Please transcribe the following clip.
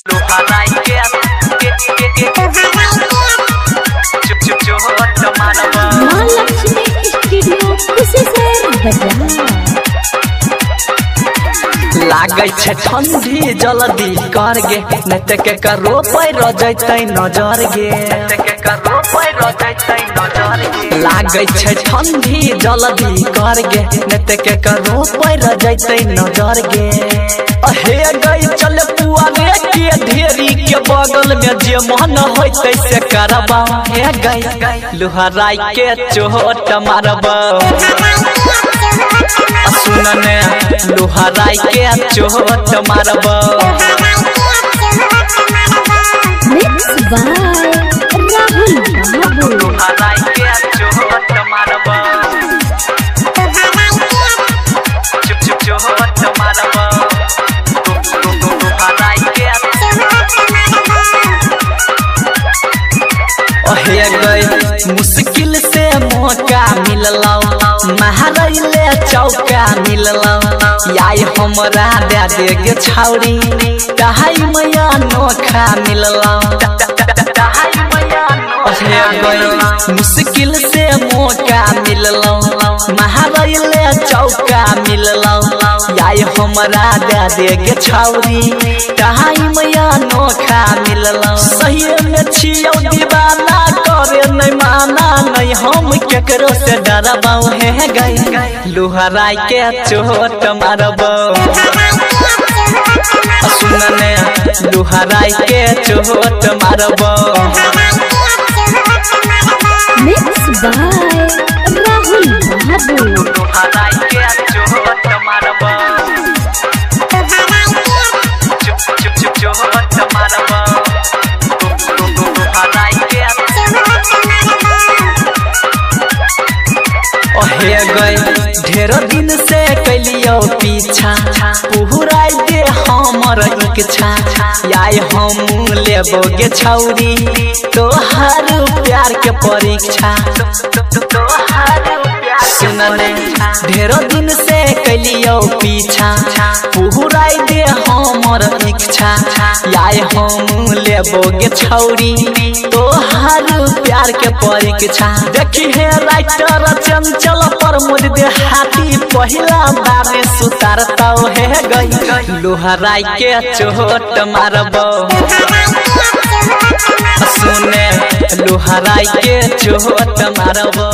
लोहाराई के चुप चुप जो टमाटर महालक्ष्मी स्टूडियो खुशी से बजा लागे छे ठंडी जल्दी कर गे नते के करो पैर जैतै नजर गे लागे छे ठंडी जल्दी कर गे नते के करो पैर जैतै नजर गे अहे गई चल पुआरे के ढेरी के बगल में जे मन होइतै से करबा हे गई लोहाराई के चोट मारबा सुनने लोहाराई के चोट मारबा मिक्स बाय राहुल बाबू लोहाराई के चोट मारबा चुप चुप चोट मारबा लोहाराई के ओहे गई मुश्किल से मौका मिललौ महारैले चौका मिललौ याय हमरा दे देगे छौरी कहाई मैया नोखा मिललौ ओहे गई मुश्किल से मौका मिललौ महारैले चौका मिललौ याय हमरा दे देगे छौरी कहाई मैया नोखा मिललौ सही में छियौ दीवाना करे नहीं माना नहीं हम केकरो से डरबौ हे गई लोहाराई के चोट मारबौ सुनने लोहाराई के चोट मारबौ मिक्स बाय राहुल बाबू लोहाराई के चोट मारबौ चुप चुप चुप चोट मारबौ लोहाराई के ओहे गई ढेर दिन से कैलियो पीछा पुहराई दे हमर इच्छा याय हम लेबोगे छौरी तोहार प्यार के परीक्षा सुनने ढेर दिन से कैलियो पीछा पुहराई दे हमर इच्छा याय हम लेबोगे छौरी तोहार प्यार के परीक्षा देखी है राइटर चंचल पर मुझ दे हाथी पहिला बारे सुतारता हे गई लोहाराई के चोट मारबौ सुने लोहाराई के चोट मारबौ।